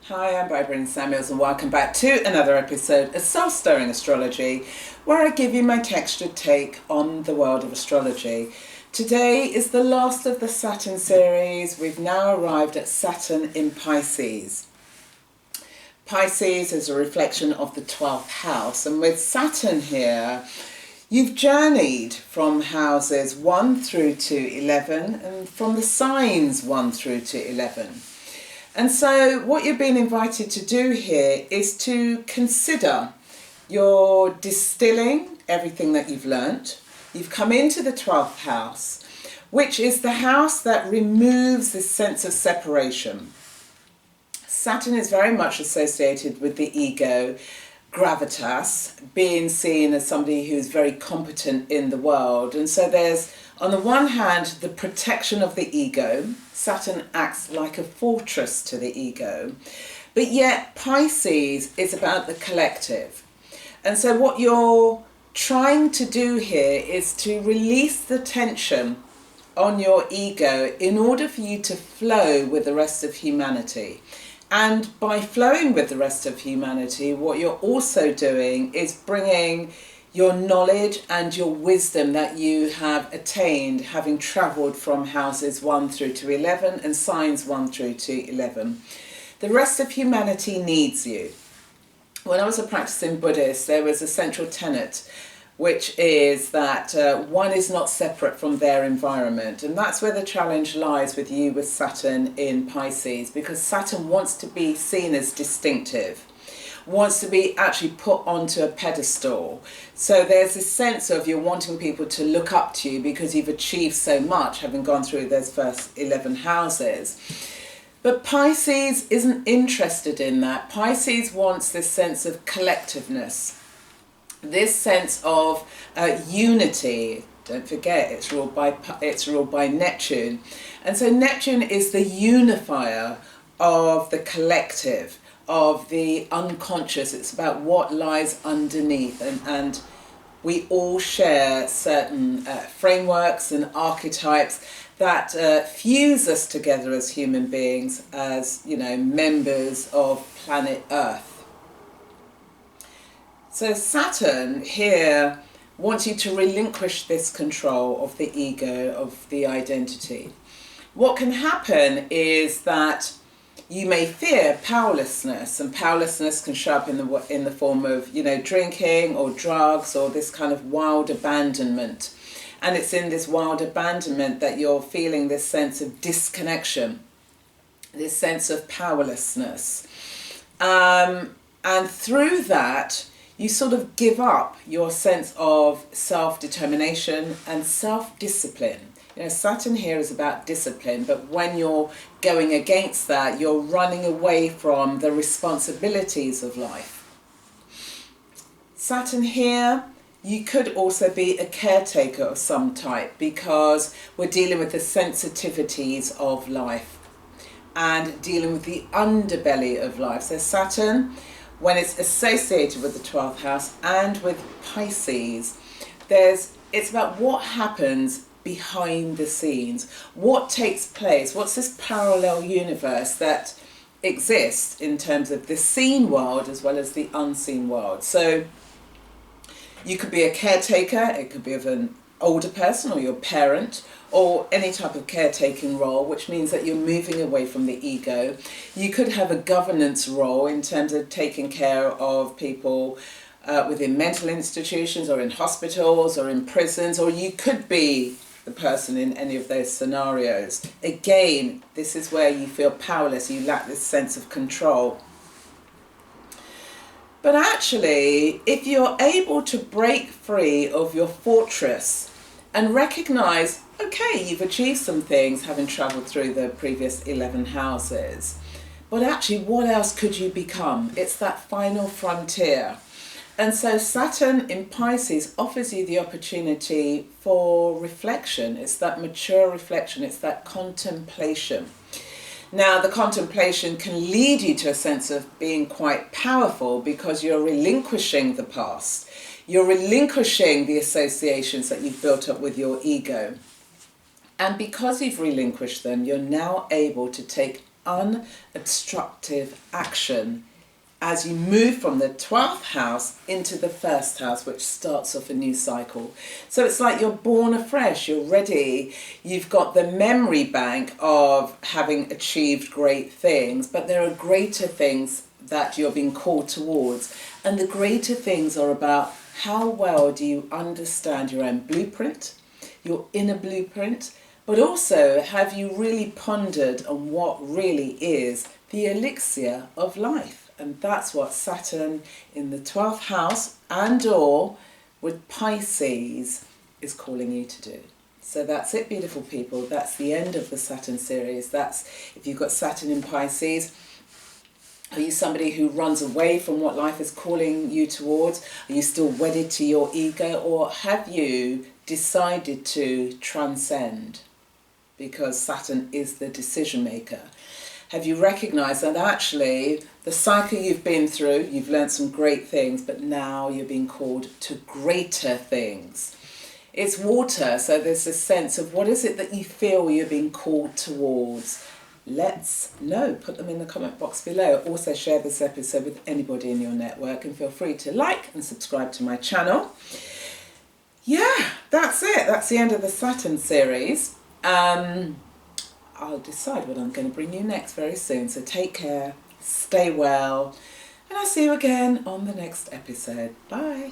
Hi, I'm Bybreen Samuels and welcome back to another episode of Soul Stirring Astrology, where I give you my textured take on the world of astrology. Today is the last of the Saturn series. We've now arrived at Saturn in Pisces. Pisces is a reflection of the 12th house, and with Saturn here, you've journeyed from houses 1 through to 11 and from the signs 1 through to 11. And so what you're being invited to do here is to consider you're distilling everything that you've learnt. You've come into the 12th house, which is the house that removes this sense of separation. Saturn is very much associated with the ego, gravitas, being seen as somebody who's very competent in the world. And so there's, on the one hand, the protection of the ego. Saturn acts like a fortress to the ego. But yet Pisces is about the collective. And so what you're trying to do here is to release the tension on your ego in order for you to flow with the rest of humanity. And by flowing with the rest of humanity, what you're also doing is bringing your knowledge and your wisdom that you have attained having travelled from houses 1 through to 11 and signs 1 through to 11. The rest of humanity needs you. When I was a practicing Buddhist, there was a central tenet, which is that one is not separate from their environment. And that's where the challenge lies with you with Saturn in Pisces, because Saturn wants to be seen as distinctive, wants to be actually put onto a pedestal. So there's this sense of you're wanting people to look up to you because you've achieved so much, having gone through those first 11 houses. But Pisces isn't interested in that. Pisces wants this sense of collectiveness, this sense of unity. Don't forget, it's ruled by Neptune. And so Neptune is the unifier of the collective, of the unconscious. It's about what lies underneath, and we all share certain frameworks and archetypes that fuse us together as human beings, as members of planet Earth. So Saturn here wants you to relinquish this control of the ego, of the identity. What can happen is that you may fear powerlessness, and powerlessness can show up in the form of drinking or drugs or this kind of wild abandonment. And it's in this wild abandonment that you're feeling this sense of disconnection, this sense of powerlessness. And through that, you sort of give up your sense of self-determination and self-discipline. Saturn here is about discipline, but when you're going against that, you're running away from the responsibilities of life. Saturn here, you could also be a caretaker of some type, because we're dealing with the sensitivities of life and dealing with the underbelly of life. So Saturn, when it's associated with the 12th house and with Pisces, it's about what happens behind the scenes, what takes place, what's this parallel universe that exists in terms of the seen world as well as the unseen world. So you could be a caretaker, it could be of an older person or your parent, or any type of caretaking role, which means that you're moving away from the ego. You could have a governance role in terms of taking care of people within mental institutions or in hospitals or in prisons, or you could be the person in any of those scenarios. Again, this is where you feel powerless, you lack this sense of control. But actually, if you're able to break free of your fortress and recognize, okay, you've achieved some things having travelled through the previous 11 houses, but actually what else could you become? It's that final frontier. And so Saturn in Pisces offers you the opportunity for reflection. It's that mature reflection, it's that contemplation. Now, the contemplation can lead you to a sense of being quite powerful because you're relinquishing the past. You're relinquishing the associations that you've built up with your ego. And because you've relinquished them, you're now able to take unobstructive action as you move from the 12th house into the first house, which starts off a new cycle. So it's like you're born afresh, you're ready, you've got the memory bank of having achieved great things, but there are greater things that you're being called towards. And the greater things are about how well do you understand your own blueprint, your inner blueprint, but also have you really pondered on what really is the elixir of life. And that's what Saturn in the 12th house and or with Pisces is calling you to do. So that's it, beautiful people. That's the end of the Saturn series. That's if you've got Saturn in Pisces. Are you somebody who runs away from what life is calling you towards? Are you still wedded to your ego? Or have you decided to transcend? Because Saturn is the decision maker. Have you recognised that actually the cycle you've been through, you've learned some great things, but now you're being called to greater things? It's water, so there's a sense of what is it that you feel you're being called towards? Let's know. Put them in the comment box below. Also share this episode with anybody in your network and feel free to like and subscribe to my channel. Yeah, that's it. That's the end of the Saturn series. I'll decide what I'm going to bring you next very soon. So take care, stay well, and I'll see you again on the next episode. Bye.